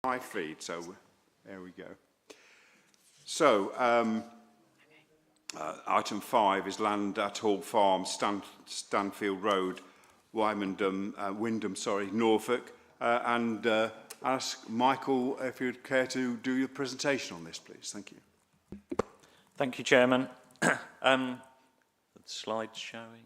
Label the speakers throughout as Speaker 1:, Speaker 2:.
Speaker 1: High feed, so there we go. So, item 5 is land at Hall Farm, Stanfield Road, Wymondham, Windham, Norfolk. Ask Michael if you'd care to do your presentation on this, please. Thank you.
Speaker 2: Thank you, Chairman. The slides showing.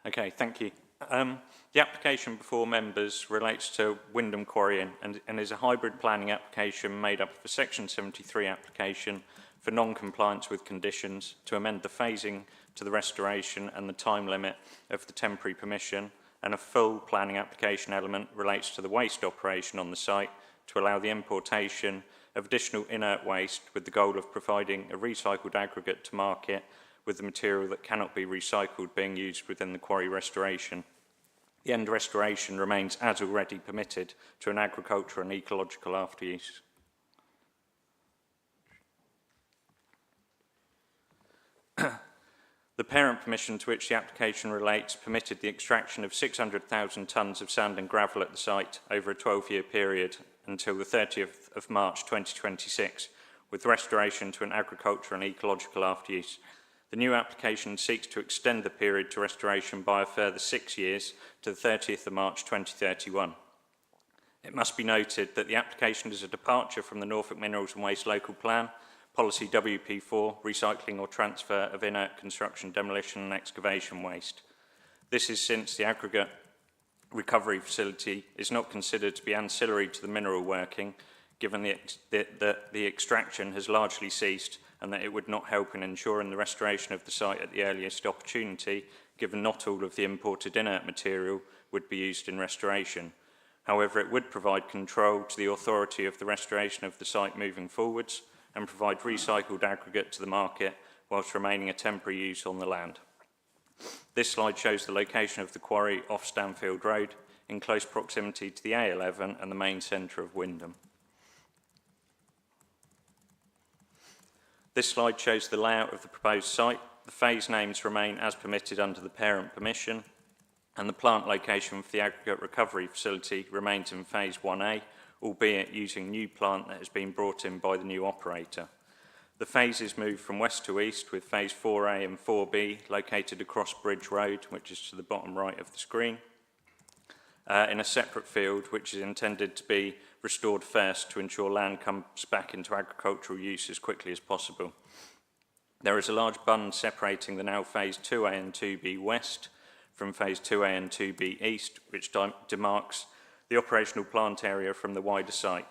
Speaker 2: Okay, thank you. The application before members relates to Windham Quarry and is a hybrid planning application made up of a Section 73 application for non-compliance with conditions to amend the phasing to the restoration and the time limit of the temporary permission, and a full planning application element relates to the waste operation on the site to allow the importation of additional inert waste with the goal of providing a recycled aggregate to market with the material that cannot be recycled being used within the quarry restoration. The end restoration remains as already permitted to an agricultural and ecological after-use. The parent permission to which the application relates permitted the extraction of 600,000 tonnes of sand and gravel at the site over a 12-year period until the 30th of March 2026, with restoration to an agricultural and ecological after-use. The new application seeks to extend the period to restoration by a further 6 years to the 30th of March 2031. It must be noted that the application is a departure from the Norfolk Minerals and Waste Local Plan, Policy WP4, recycling or transfer of inert construction, demolition and excavation waste. This is since the aggregate recovery facility is not considered to be ancillary to the mineral working, given that the extraction has largely ceased and that it would not help in ensuring the restoration of the site at the earliest opportunity, given not all of the imported inert material would be used in restoration. However, it would provide control to the authority of the restoration of the site moving forwards and provide recycled aggregate to the market whilst remaining a temporary use on the land. This slide shows the location of the quarry off Stanfield Road in close proximity to the A11 and the main centre of Windham. This slide shows the layout of the proposed site. The phase names remain as permitted under the parent permission, and the plant location for the aggregate recovery facility remains in phase 1A, albeit using new plant that has been brought in by the new operator. The phases move from west to east, with phase 4A and 4B located across Bridge Road, which is to the bottom right of the screen, in a separate field which is intended to be restored first to ensure land comes back into agricultural use as quickly as possible. There is a large bund separating the now phase 2A and 2B west from phase 2A and 2B east, which demarks the operational plant area from the wider site.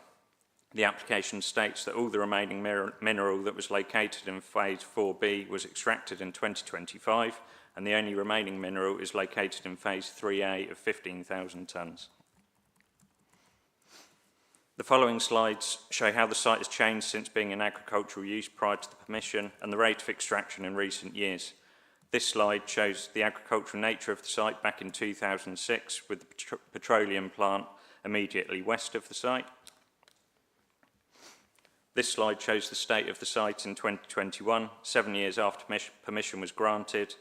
Speaker 2: The application states that all the remaining mineral that was located in phase 4B was extracted in 2025, and the only remaining mineral is located in phase 3A of 15,000 tonnes. The following slides show how the site has changed since being in agricultural use prior to the permission and the rate of extraction in recent years. This slide shows the agricultural nature of the site back in 2006 with the petroleum plant immediately west of the site. This slide shows the state of the site in 2021, 7 years after permission was granted,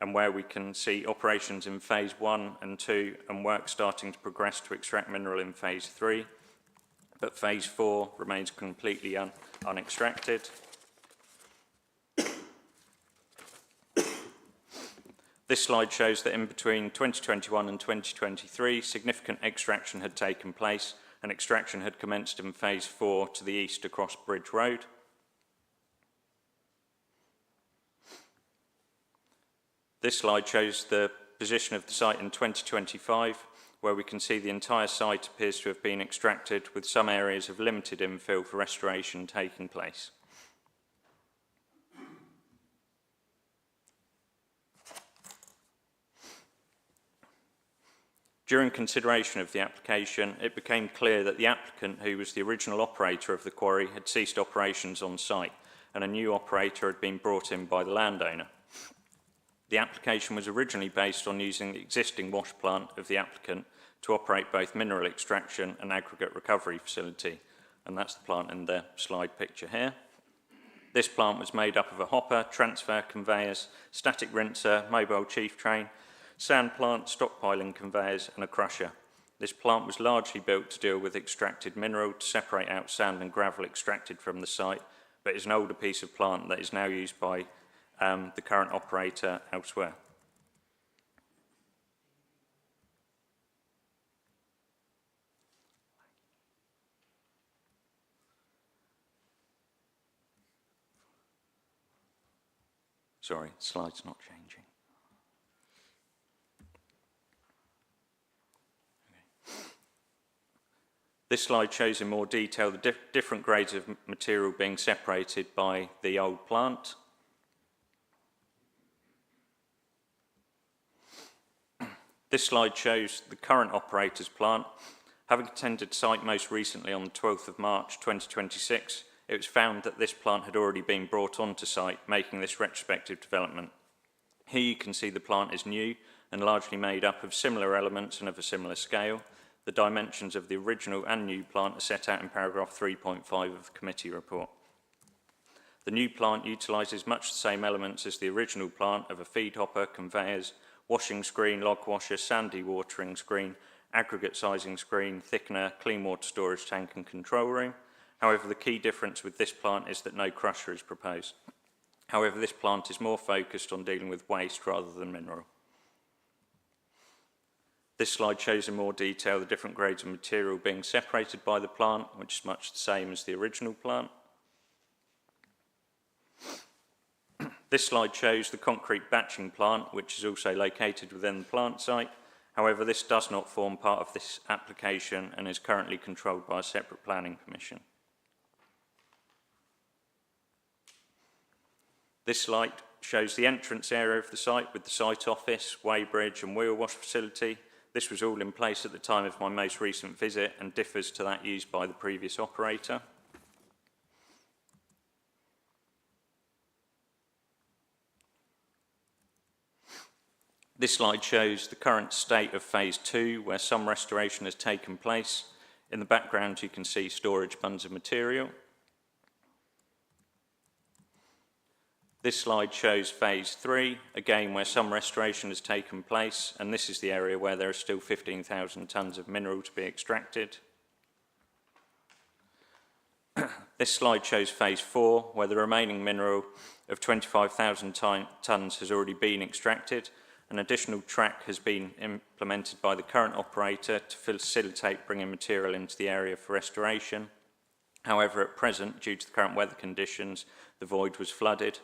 Speaker 2: and where we can see operations in phase 1 and 2 and work starting to progress to extract mineral in phase 3, but phase 4 remains completely unextracted. This slide shows that in between 2021 and 2023, significant extraction had taken place and extraction had commenced in phase 4 to the east across Bridge Road. This slide shows the position of the site in 2025, where we can see the entire site appears to have been extracted, with some areas of limited infill for restoration taking place. During consideration of the application, it became clear that the applicant, who was the original operator of the quarry, had ceased operations on site, and a new operator had been brought in by the landowner. The application was originally based on using the existing wash plant of the applicant to operate both mineral extraction and aggregate recovery facility, and that's the plant in the slide picture here. This plant was made up of a hopper, transfer conveyors, static rinser, mobile chief train, sand plant, stockpiling conveyors and a crusher. This plant was largely built to deal with extracted mineral to separate out sand and gravel extracted from the site, but is an older piece of plant that is now used by the current operator elsewhere. Sorry, the slide's not changing. This slide shows in more detail the different grades of material being separated by the old plant. This slide shows the current operator's plant. Having attended site most recently on the 12th of March 2026, it was found that this plant had already been brought onto site, making this retrospective development. Here you can see the plant is new and largely made up of similar elements and of a similar scale. The dimensions of the original and new plant are set out in paragraph 3.5 of the committee report. The new plant utilises much the same elements as the original plant of a feed hopper, conveyors, washing screen, log washer, sand dewatering screen, aggregate sizing screen, thickener, clean water storage tank and control room. However, the key difference with this plant is that no crusher is proposed. However, this plant is more focused on dealing with waste rather than mineral. This slide shows in more detail the different grades of material being separated by the plant, which is much the same as the original plant. This slide shows the concrete batching plant, which is also located within the plant site. However, this does not form part of this application and is currently controlled by a separate planning permission. This slide shows the entrance area of the site with the site office, weighbridge and wheel wash facility. This was all in place at the time of my most recent visit and differs to that used by the previous operator. This slide shows the current state of phase 2, where some restoration has taken place. In the background you can see storage bins of material. This slide shows phase 3, again where some restoration has taken place, and this is the area where there are still 15,000 tonnes of mineral to be extracted. This slide shows phase 4, where the remaining mineral of 25,000 tonnes has already been extracted. An additional track has been implemented by the current operator to facilitate bringing material into the area for restoration. However, at present, due to the current weather conditions, the void was flooded.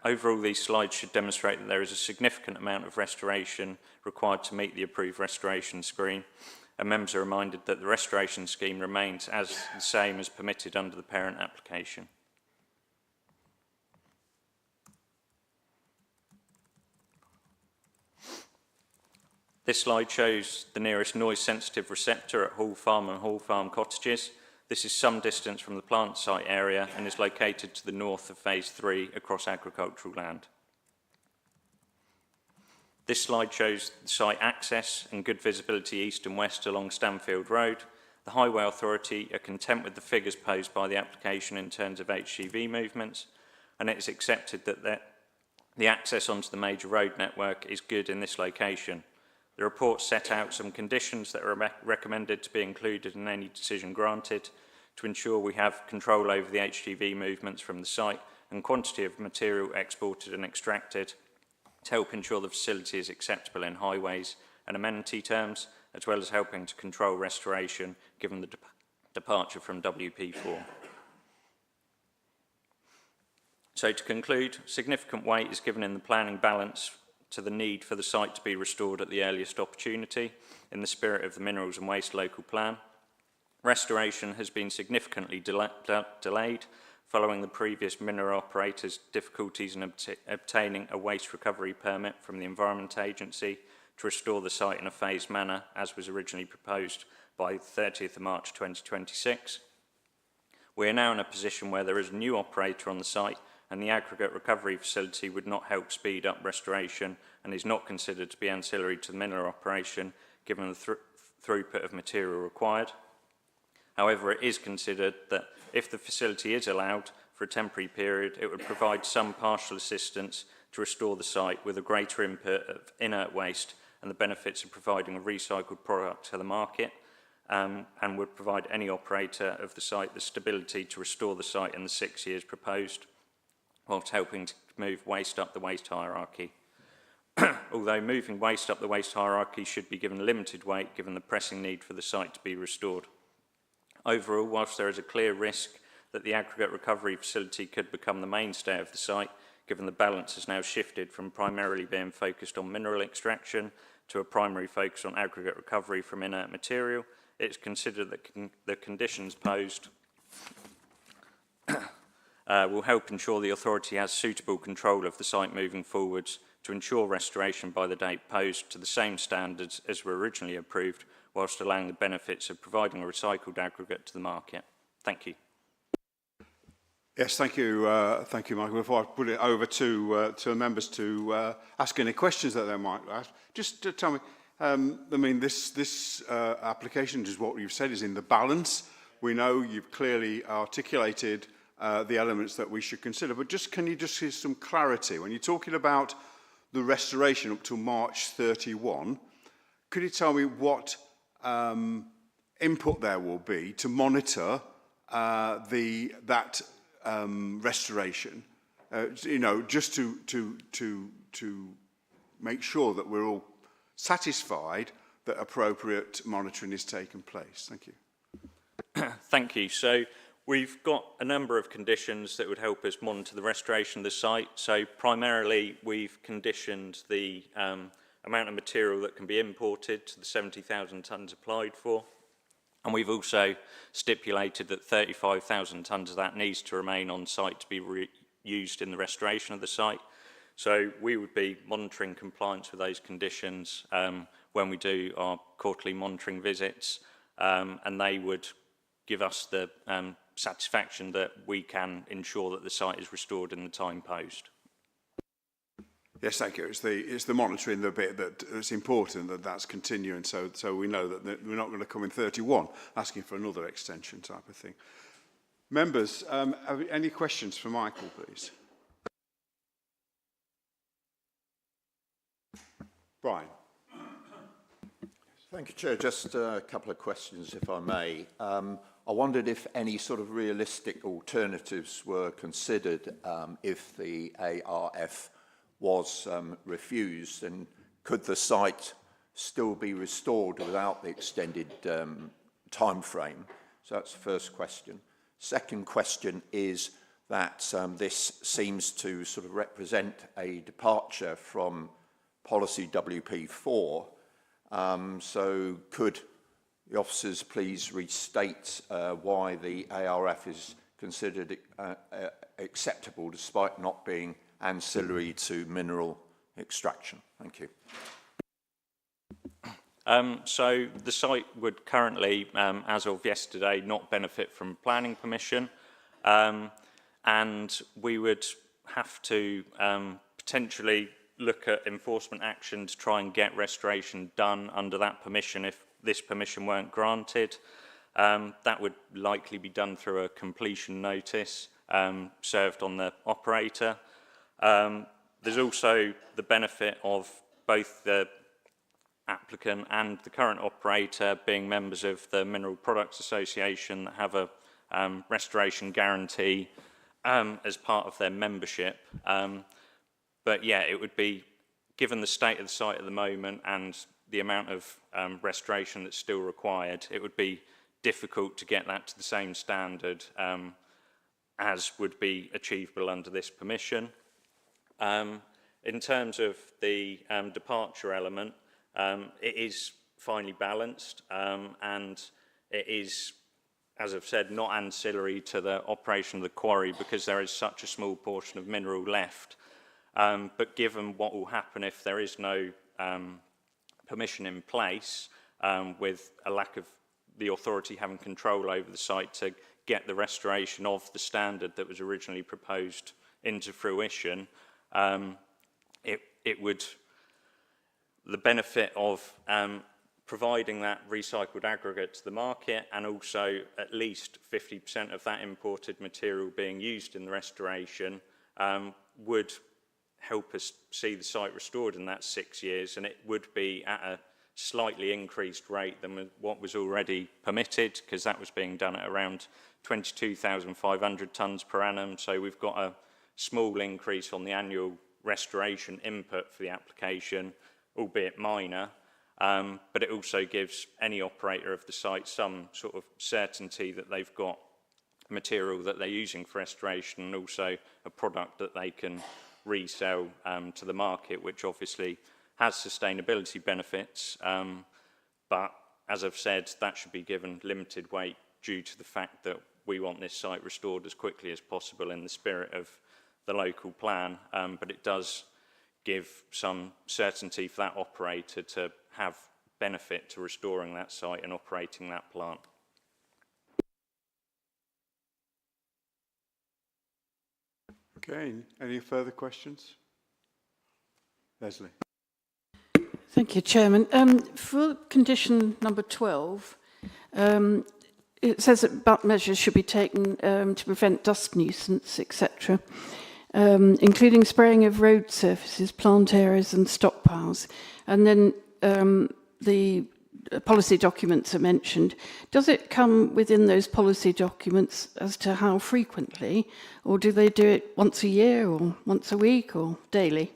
Speaker 2: Overall, these slides should demonstrate that there is a significant amount of restoration required to meet the approved restoration scheme, and members are reminded that the restoration scheme remains as the same as permitted under the parent application. This slide shows the nearest noise-sensitive receptor at Hall Farm and Hall Farm cottages. This is some distance from the plant site area and is located to the north of phase 3 across agricultural land. This slide shows the site access and good visibility east and west along Stanfield Road. The Highway Authority are content with the figures posed by the application in terms of HGV movements, and it is accepted that the access onto the major road network is good in this location. The report set out some conditions that are recommended to be included in any decision granted to ensure we have control over the HGV movements from the site and quantity of material exported and extracted to help ensure the facility is acceptable in highways and amenity terms, as well as helping to control restoration given the departure from WP4. So to conclude, significant weight is given in the planning balance to the need for the site to be restored at the earliest opportunity in the spirit of the Minerals and Waste Local Plan. Restoration has been significantly delayed following the previous mineral operator's difficulties in obtaining a waste recovery permit from the Environment Agency to restore the site in a phased manner, as was originally proposed by 30th of March 2026. We are now in a position where there is a new operator on the site, and the aggregate recovery facility would not help speed up restoration and is not considered to be ancillary to the mineral operation, given the throughput of material required. However, it is considered that if the facility is allowed for a temporary period, it would provide some partial assistance to restore the site with a greater input of inert waste and the benefits of providing a recycled product to the market, and would provide any operator of the site the stability to restore the site in the 6 years proposed, whilst helping to move waste up the waste hierarchy. Although moving waste up the waste hierarchy should be given limited weight given the pressing need for the site to be restored. Overall, whilst there is a clear risk that the aggregate recovery facility could become the mainstay of the site, given the balance has now shifted from primarily being focused on mineral extraction to a primary focus on aggregate recovery from inert material, it's considered that the conditions posed will help ensure the authority has suitable control of the site moving forwards to ensure restoration by the date posed to the same standards as were originally approved, whilst allowing the benefits of providing a recycled aggregate to the market. Thank you.
Speaker 1: Yes, thank you, Michael. Before I put it over to the members to ask any questions that they might ask, just to tell me, I mean, this application, is what you've said, is in the balance. We know you've clearly articulated the elements that we should consider, but can you just give some clarity? When you're talking about the restoration up to March 31, could you tell me what input there will be to monitor that restoration? You know, just to make sure that we're all satisfied that appropriate monitoring is taking place. Thank you.
Speaker 2: Thank you. So we've got a number of conditions that would help us monitor the restoration of the site. So primarily we've conditioned the amount of material that can be imported to the 70,000 tonnes applied for. And we've also stipulated that 35,000 tonnes of that needs to remain on site to be used in the restoration of the site. So we would be monitoring compliance with those conditions when we do our quarterly monitoring visits, and they would give us the satisfaction that we can ensure that the site is restored in the time posed.
Speaker 1: Yes, thank you. It's the monitoring the bit that it's important that's continuing, so we know that we're not going to come in 31 asking for another extension type of thing. Members, have any questions for Michael, please? Brian.
Speaker 3: Thank you, Chair. Just a couple of questions, if I may. I wondered if any sort of realistic alternatives were considered if the ARF was refused, and could the site still be restored without the extended time frame? So that's the first question. Second question is that this seems to sort of represent a departure from policy WP4. So could the officers please restate why the ARF is considered acceptable despite not being ancillary to mineral extraction? Thank you.
Speaker 2: So the site would currently, as of yesterday, not benefit from planning permission, and we would have to potentially look at enforcement action to try and get restoration done under that permission if this permission weren't granted. That would likely be done through a completion notice served on the operator. There's also the benefit of both the applicant and the current operator being members of the Mineral Products Association that have a restoration guarantee as part of their membership. But yeah, it would be, given the state of the site at the moment and the amount of restoration that's still required, it would be difficult to get that to the same standard as would be achievable under this permission. In terms of the departure element, it is finely balanced and it is, as I've said, not ancillary to the operation of the quarry because there is such a small portion of mineral left. But given what will happen if there is no permission in place, with a lack of the authority having control over the site to get the restoration of the standard that was originally proposed into fruition, it would, the benefit of providing that recycled aggregate to the market and also at least 50% of that imported material being used in the restoration would help us see the site restored in that 6 years, and it would be at a slightly increased rate than what was already permitted, because that was being done at around 22,500 tonnes per annum. So we've got a small increase on the annual restoration input for the application, albeit minor, but it also gives any operator of the site some sort of certainty that they've got material that they're using for restoration and also a product that they can resell to the market, which obviously has sustainability benefits, but as I've said, that should be given limited weight due to the fact that we want this site restored as quickly as possible in the spirit of the local plan, but it does give some certainty for that operator to have benefit to restoring that site and operating that plant.
Speaker 1: Okay, any further questions? Leslie.
Speaker 4: Thank you, Chairman. For condition number 12, it says that measures should be taken to prevent dust nuisance, etc., including spraying of road surfaces, plant areas and stockpiles. And then the policy documents are mentioned. Does it come within those policy documents as to how frequently, or do they do it once a year or once a week or daily,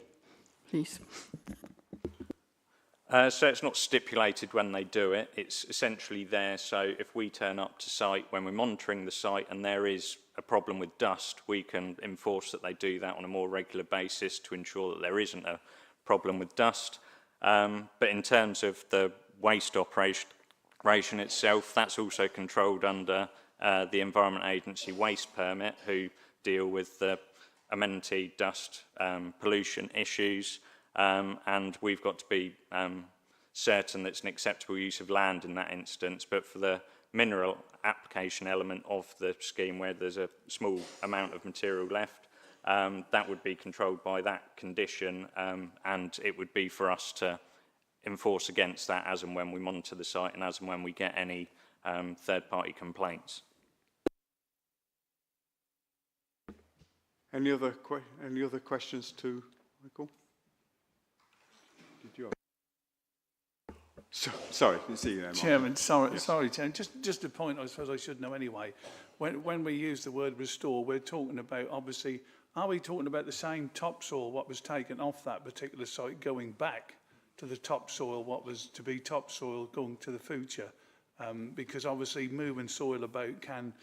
Speaker 4: please?
Speaker 2: So it's not stipulated when they do it, it's essentially there. So if we turn up to site when we're monitoring the site and there is a problem with dust, we can enforce that they do that on a more regular basis to ensure that there isn't a problem with dust. But in terms of the waste operation itself, that's also controlled under the Environment Agency waste permit, who deal with the amenity, dust, pollution issues. And we've got to be certain that it's an acceptable use of land in that instance. But for the mineral application element of the scheme, where there's a small amount of material left, that would be controlled by that condition, and it would be for us to enforce against that as and when we monitor the site and as and when we get any third-party complaints.
Speaker 1: Any other questions to Michael? Did you? Sorry, I see you there, Mark.
Speaker 5: Chairman, sorry,
Speaker 1: Yes.
Speaker 5: sorry, Chairman. Just a point I suppose I should know anyway. When we use the word restore, we're talking about, obviously, are we talking about the same topsoil what was taken off that particular site going back to the topsoil what was to be topsoil going to the future? Because obviously moving soil about can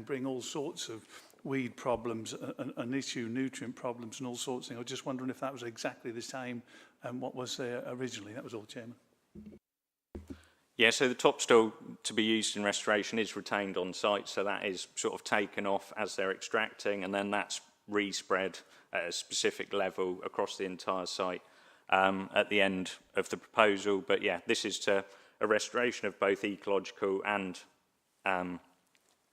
Speaker 5: bring all sorts of weed problems, an issue, nutrient problems and all sorts of things. I was just wondering if that was exactly the same what was there originally. That was all, Chairman.
Speaker 2: Yeah, so the topsoil to be used in restoration is retained on site, so that is sort of taken off as they're extracting, and then that's respread at a specific level across the entire site at the end of the proposal. But yeah, this is to a restoration of both ecological and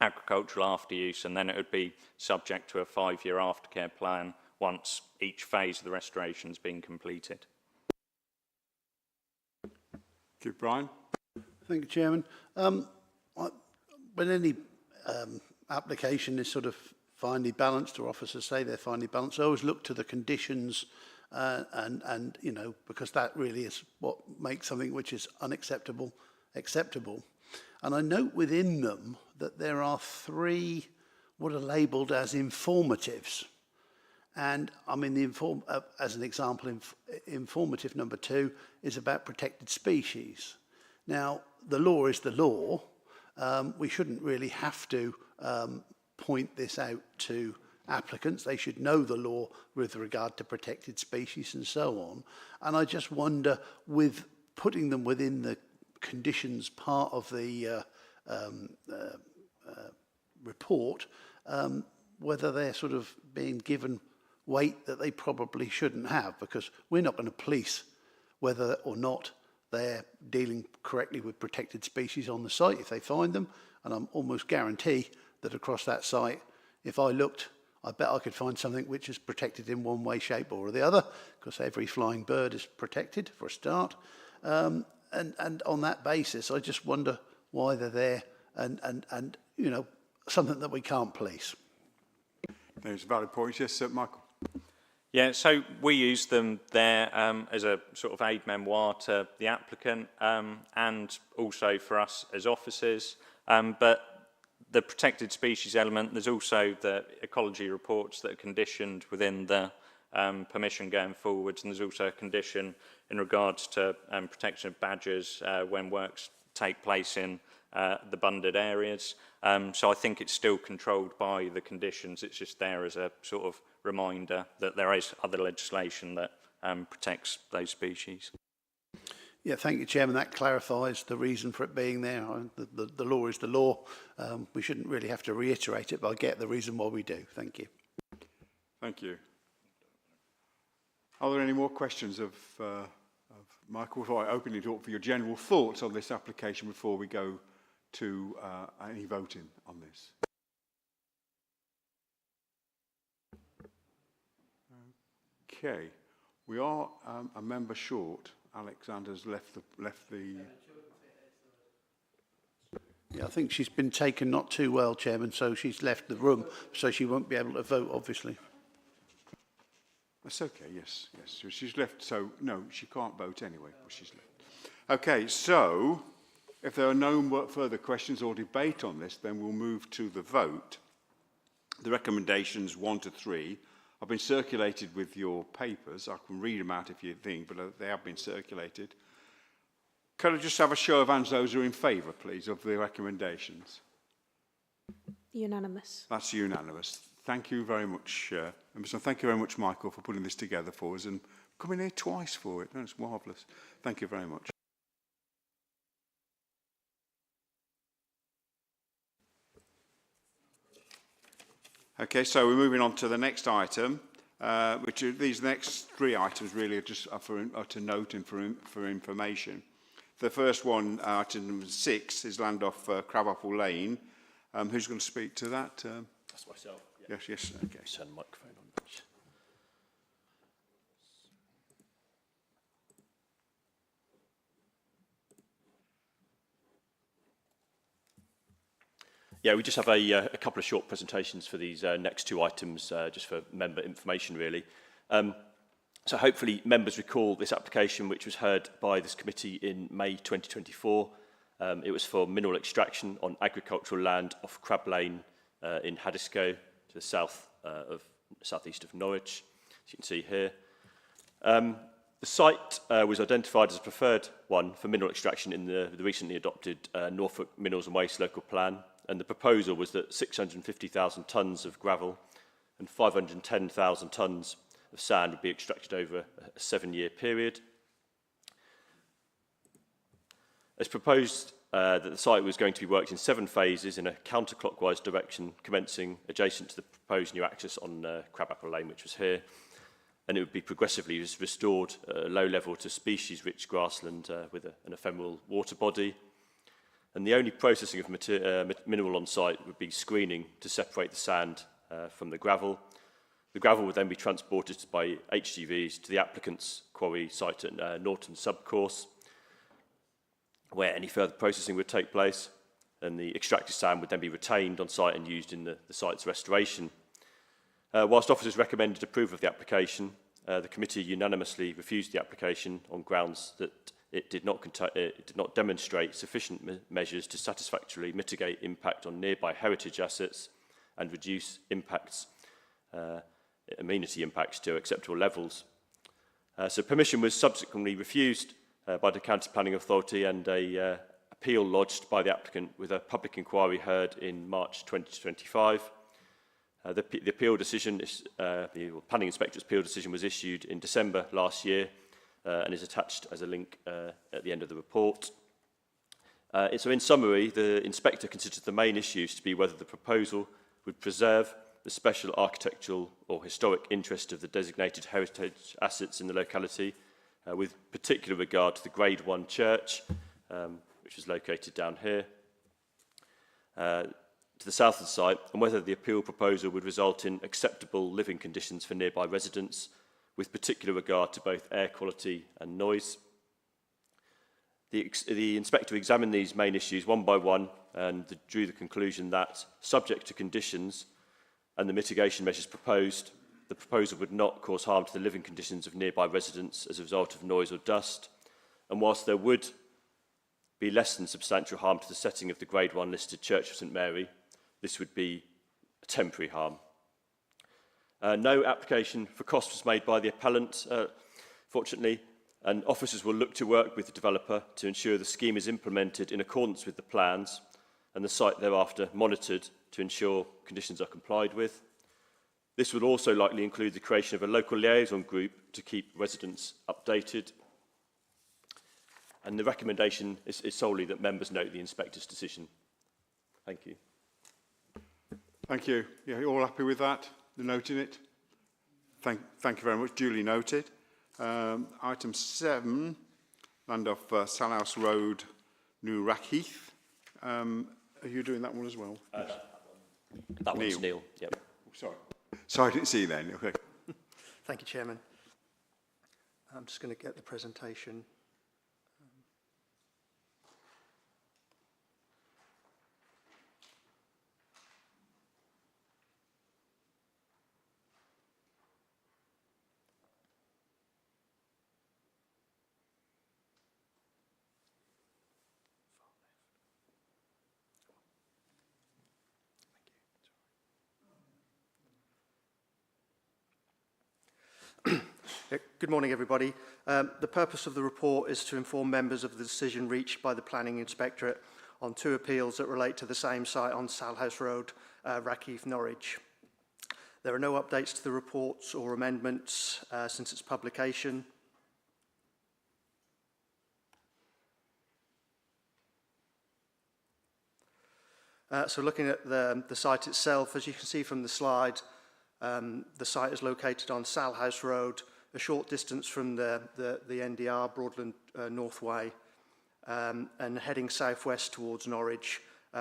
Speaker 2: agricultural after use, and then it would be subject to a 5-year aftercare plan once each phase of the restoration has been completed.
Speaker 1: Thank you, Brian.
Speaker 6: Thank you, Chairman. When any application is sort of finely balanced, or officers say they're finely balanced, I always look to the conditions and you know, because that really is what makes something which is unacceptable acceptable. And I note within them that there are 3 what are labelled as informatives. And I mean, as an example, informative number 2 is about protected species. Now, the law is the law. We shouldn't really have to point this out to applicants. They should know the law with regard to protected species and so on. And I just wonder, with putting them within the conditions part of the report, whether they're sort of being given weight that they probably shouldn't have, because we're not going to police whether or not they're dealing correctly with protected species on the site if they find them. And I'm almost guarantee that across that site, if I looked, I bet I could find something which is protected in one way, shape or the other, because every flying bird is protected for a start. And on that basis, I just wonder why they're there and you know, something that we can't police.
Speaker 1: There's a valid point. Yes, Michael.
Speaker 2: Yeah, so we use them there as a sort of aid memoir to the applicant and also for us as officers. But the protected species element, there's also the ecology reports that are conditioned within the permission going forwards, and there's also a condition in regards to protection of badgers when works take place in the bunded areas. So I think it's still controlled by the conditions. It's just there as a sort of reminder that there is other legislation that protects those species.
Speaker 6: Yeah, thank you, Chairman. That clarifies the reason for it being there. The law is the law. We shouldn't really have to reiterate it, but I get the reason why we do. Thank you.
Speaker 1: Thank you. Are there any more questions of Michael? Before I open it up for your general thoughts on this application before we go to any voting on this. Okay, we are a member short. Alexander's left the.
Speaker 6: Yeah, I think she's been taken not too well, Chairman, so she's left the room, so she won't be able to vote, obviously.
Speaker 1: That's okay, yes, yes. So she's left, so no, she can't vote anyway, but she's left. Okay, so if there are no further questions or debate on this, then we'll move to the vote. The recommendations 1 to 3 have been circulated with your papers. I can read them out if you think, but they have been circulated. Could I just have a show of hands, those who are in favour, please, of the recommendations?
Speaker 7: Unanimous.
Speaker 1: That's unanimous. Thank you very much, Emerson. Thank you very much, Michael, for putting this together for us and coming here twice for it. That's marvellous. Thank you very much. Okay, so we're moving on to the next item, which are these next 3 items really are just are to note and for information. The first one, item number 6, is land off Crabapple Lane. Who's going to speak to that?
Speaker 8: That's myself.
Speaker 1: Yeah. Yes, okay.
Speaker 8: Turn the microphone on. Yeah, we just have a couple of short presentations for these next 2 items, just for member information, really. So hopefully members recall this application, which was heard by this committee in May 2024. It was for mineral extraction on agricultural land off Crab Lane in Haddiscoe, to the southeast of Norwich, as you can see here. The site was identified as a preferred one for mineral extraction in the recently adopted Norfolk Minerals and Waste Local Plan, and the proposal was that 650,000 tonnes of gravel and 510,000 tonnes of sand would be extracted over a 7-year period. It's proposed that the site was going to be worked in 7 phases in a counterclockwise direction, commencing adjacent to the proposed new access on Crabapple Lane, which was here, and it would be progressively restored at a low level to species-rich grassland with an ephemeral water body. And the only processing of mineral on site would be screening to separate the sand from the gravel. The gravel would then be transported by HGVs to the applicant's quarry site at Norton Subcourse, where any further processing would take place, and the extracted sand would then be retained on site and used in the site's restoration. Whilst officers recommended approval of the application, the committee unanimously refused the application on grounds that it did not demonstrate sufficient measures to satisfactorily mitigate impact on nearby heritage assets and reduce impacts, amenity impacts to acceptable levels. So permission was subsequently refused by the County Planning Authority, and a appeal lodged by the applicant with a public inquiry heard in March 2025. The appeal decision, the planning inspector's appeal decision was issued in December last year and is attached as a link at the end of the report. So in summary, the inspector considers the main issues to be whether the proposal would preserve the special architectural or historic interest of the designated heritage assets in the locality, with particular regard to the Grade 1 church, which is located down here, to the south of the site, and whether the appeal proposal would result in acceptable living conditions for nearby residents, with particular regard to both air quality and noise. The inspector examined these main issues one by one and drew the conclusion that, subject to conditions and the mitigation measures proposed, the proposal would not cause harm to the living conditions of nearby residents as a result of noise or dust, and whilst there would be less than substantial harm to the setting of the Grade 1 listed Church of St Mary, this would be a temporary harm. No application for cost was made by the appellant, fortunately, and officers will look to work with the developer to ensure the scheme is implemented in accordance with the plans and the site thereafter monitored to ensure conditions are complied with. This would also likely include the creation of a local liaison group to keep residents updated. And the recommendation is solely that members note the inspector's decision. Thank you.
Speaker 1: Thank you. Yeah, you all happy with that? The noting it? Thank you very much. Duly noted. Item 7, land off Salhouse Road, New Rackheath. Are you doing that one as well?
Speaker 8: That one's Neil. Yep.
Speaker 1: Sorry. Sorry, I didn't see you then. Okay.
Speaker 7: Thank you, Chairman. I'm just going to get the presentation. Good morning, everybody. The purpose of the report is to inform members of the decision reached by the Planning Inspectorate on 2 appeals that relate to the same site on Salhouse Road, Rackheath, Norwich. There are no updates to the reports or amendments since its publication. So looking at the site itself, as you can see from the slide, the site is located on Salhouse Road, a short distance from the NDR, Broadland Northway, and heading southwest towards Norwich,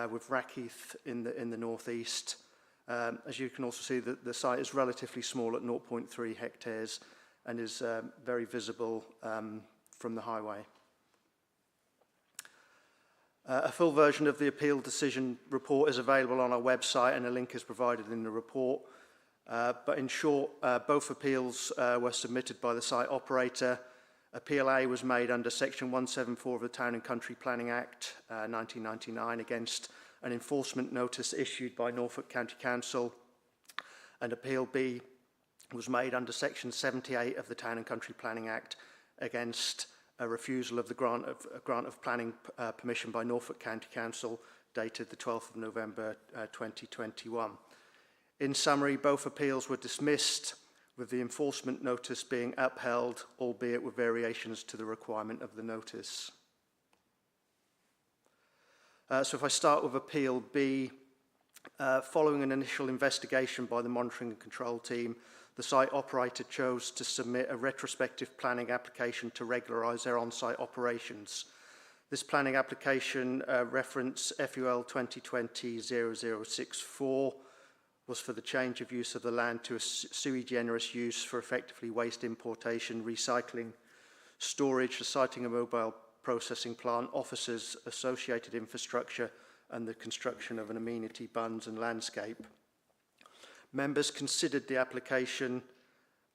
Speaker 7: with Rackheath in the northeast. As you can also see, the site is relatively small at 0.3 hectares and is very visible from the highway. A full version of the appeal decision report is available on our website, and a link is provided in the report. But in short, both appeals were submitted by the site operator. Appeal A was made under Section 174 of the Town and Country Planning Act 1999 against an enforcement notice issued by Norfolk County Council. And Appeal B was made under Section 78 of the Town and Country Planning Act against a refusal of the grant of planning permission by Norfolk County Council dated the 12th of November 2021. In summary, both appeals were dismissed, with the enforcement notice being upheld, albeit with variations to the requirement of the notice. So if I start with Appeal B, following an initial investigation by the Monitoring and Control team, the site operator chose to submit a retrospective planning application to regularise their on-site operations. This planning application, reference FUL 2020-0064, was for the change of use of the land to a sui generis use for effectively waste importation, recycling, storage, the siting of mobile processing plant, offices, associated infrastructure, and the construction of an amenity bunds and landscape. Members considered the application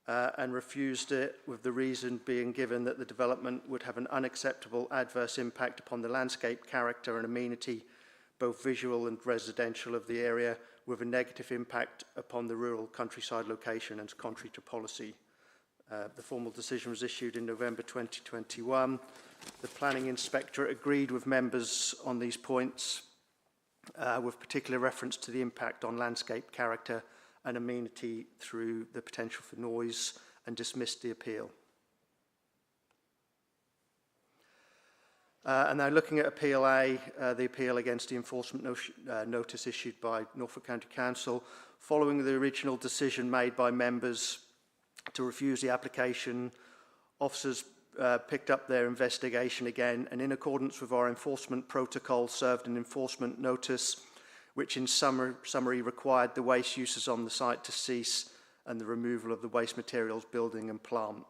Speaker 7: and refused it, with the reason being given that the development would have an unacceptable adverse impact upon the landscape character and amenity, both visual and residential, of the area, with a negative impact upon the rural countryside location and contrary to policy. The formal decision was issued in November 2021. The Planning Inspectorate agreed with members on these points, with particular reference to the impact on landscape character and amenity through the potential for noise, and dismissed the appeal. And now looking at Appeal A, the appeal against the enforcement notice issued by Norfolk County Council, following the original decision made by members to refuse the application, officers picked up their investigation again, and in accordance with our enforcement protocol served an enforcement notice which in summary required the waste uses on the site to cease and the removal of the waste materials, building and plant.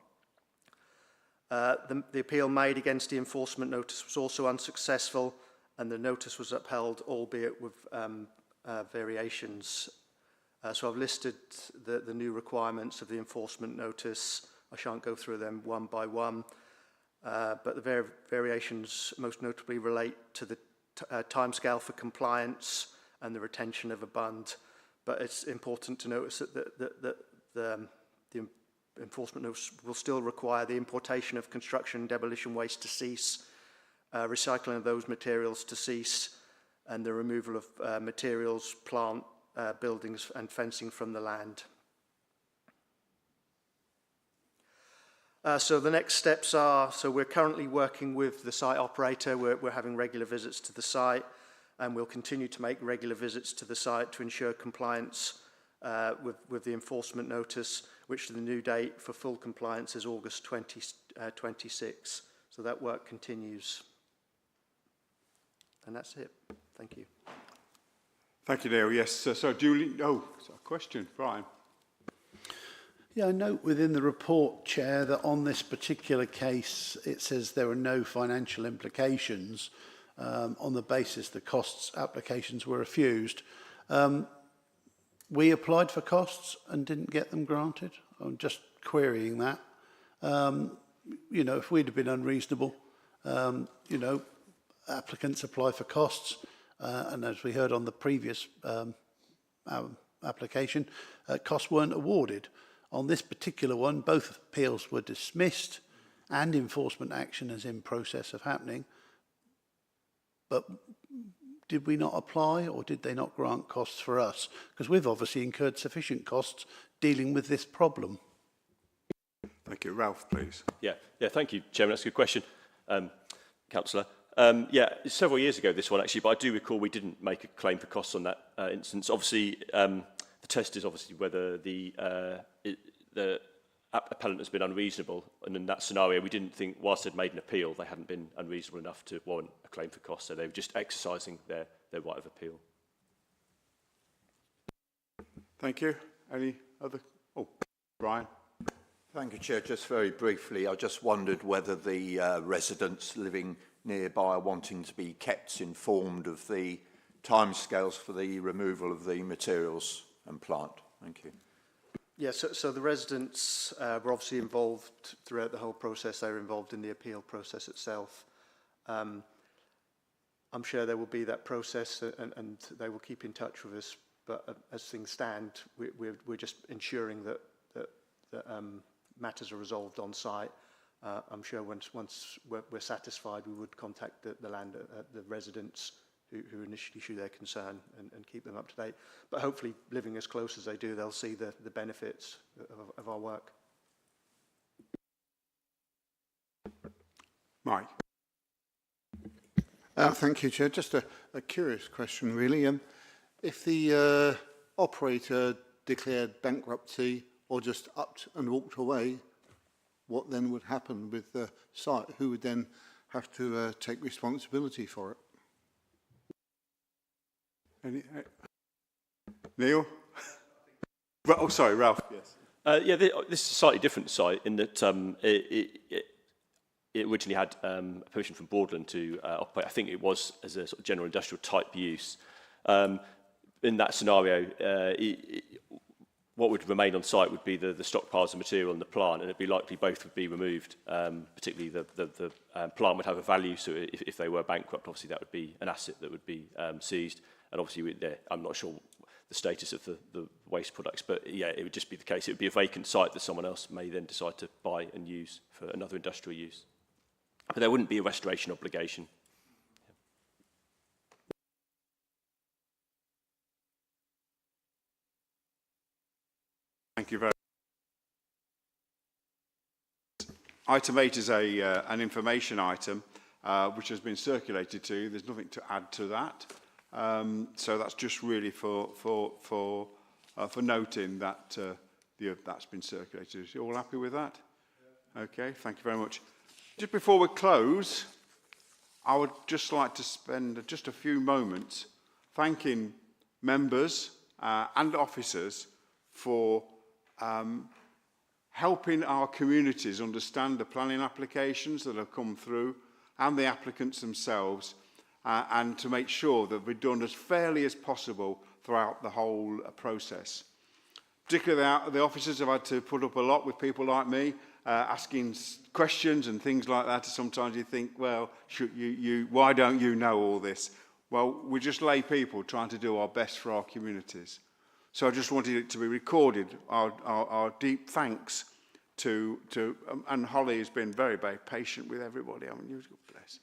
Speaker 7: The appeal made against the enforcement notice was also unsuccessful, and the notice was upheld, albeit with variations. So I've listed the new requirements of the enforcement notice. I shan't go through them one by one, but the variations most notably relate to the timescale for compliance and the retention of a bund. But it's important to notice that the enforcement notice will still require the importation of construction and demolition waste to cease, recycling of those materials to cease, and the removal of materials, plant, buildings and fencing from the land. So the next steps are, so we're currently working with the site operator. We're having regular visits to the site, and we'll continue to make regular visits to the site to ensure compliance with the enforcement notice, which the new date for full compliance is August 2026. So that work continues. And that's it. Thank you.
Speaker 1: Thank you, Neil. Yes, so Julie, a question, Brian.
Speaker 6: Yeah, I note within the report, Chair, that on this particular case, it says there are no financial implications on the basis the costs applications were refused. We applied for costs and didn't get them granted. I'm just querying that. You know, if we'd have been unreasonable, you know, applicants apply for costs, and as we heard on the previous application, costs weren't awarded. On this particular one, both appeals were dismissed and enforcement action is in process of happening. But did we not apply, or did they not grant costs for us? Because we've obviously incurred sufficient costs dealing with this problem.
Speaker 1: Thank you. Ralph, please.
Speaker 8: Yeah, thank you, Chairman. That's a good question, Councillor. Yeah, several years ago, this one actually, but I do recall we didn't make a claim for costs on that instance. Obviously, the test is obviously whether the appellant has been unreasonable, and in that scenario, we didn't think, whilst they'd made an appeal, they hadn't been unreasonable enough to warrant a claim for costs, so they were just exercising their right of appeal.
Speaker 1: Thank you. Any other? Oh, Brian.
Speaker 3: Thank you, Chair. Just very briefly, I just wondered whether the residents living nearby are wanting to be kept informed of the timescales for the removal of the materials and plant. Thank you.
Speaker 7: Yeah, so the residents were obviously involved throughout the whole process. They were involved in the appeal process itself. I'm sure there will be that process, and they will keep in touch with us. But as things stand, we're just ensuring that matters are resolved on site. I'm sure once we're satisfied, we would contact the residents who initially issue their concern and keep them up to date. But hopefully, living as close as they do, they'll see the benefits of our work.
Speaker 1: Mike.
Speaker 9: Thank you, Chair. Just a curious question, really. If the operator declared bankruptcy or just upped and walked away, what then would happen with the site? Who would then have to take responsibility for it?
Speaker 1: Neil? Oh, sorry, Ralph. Yes.
Speaker 8: Yeah, this is a slightly different site in that it originally had permission from Broadland to operate. I think it was as a sort of general industrial type use. In that scenario, what would remain on site would be the stockpiles of material and the plant, and it'd be likely both would be removed. Particularly the plant would have a value, so if they were bankrupt, obviously that would be an asset that would be seized. And obviously, I'm not sure the status of the waste products, but yeah, it would just be the case. It would be a vacant site that someone else may then decide to buy and use for another industrial use. But there wouldn't be a restoration obligation.
Speaker 1: Thank you very much. Item 8 is an information item which has been circulated to you. There's nothing to add to that. So that's just really for noting that that's been circulated. Are you all happy with that? Yeah. Okay, thank you very much. Just before we close, I would just like to spend just a few moments thanking members and officers for helping our communities understand the planning applications that have come through and the applicants themselves, and to make sure that we've done as fairly as possible throughout the whole process. Particularly the officers have had to put up a lot with people like me, asking questions and things like that. Sometimes you think, well, why don't you know all this? Well, we're just lay people trying to do our best for our communities. So I just wanted it to be recorded, our deep thanks to and Holly has been very, very patient with everybody. I mean, you bless.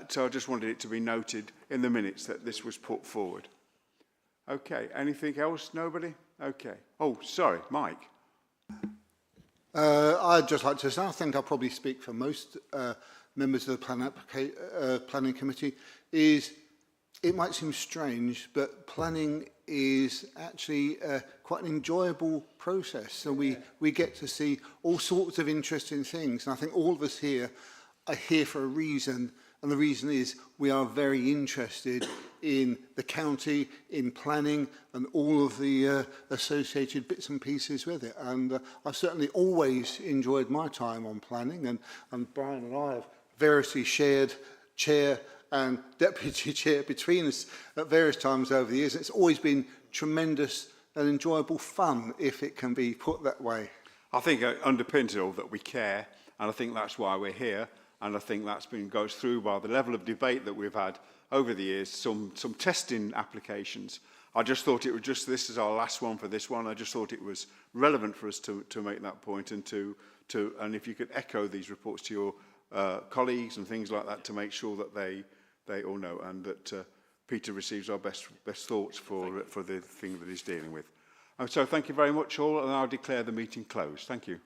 Speaker 1: So I just wanted it to be noted in the minutes that this was put forward. Okay, anything else? Nobody? Okay. Oh, sorry, Mike.
Speaker 9: I'd just like to say, I think I'll probably speak for most members of the planning committee, is it might seem strange, but planning is actually quite an enjoyable process. So we get to see all sorts of interesting things. And I think all of us here are here for a reason. And the reason is we are very interested in the county, in planning, and all of the associated bits and pieces with it. And I've certainly always enjoyed my time on planning. And Brian and I have variously shared chair and deputy chair between us at various times over the years. It's always been tremendous and enjoyable fun, if it can be put that way.
Speaker 1: I think it underpins it all that we care, and I think that's why we're here. And I think that's goes through by the level of debate that we've had over the years, some testing applications. I just thought it was this is our last one for this one. I just thought it was relevant for us to make that point, and and if you could echo these reports to your colleagues and things like that, to make sure that they all know, and that Peter receives our best thoughts for the thing that he's dealing with. So thank you very much all, and I'll declare the meeting closed. Thank you.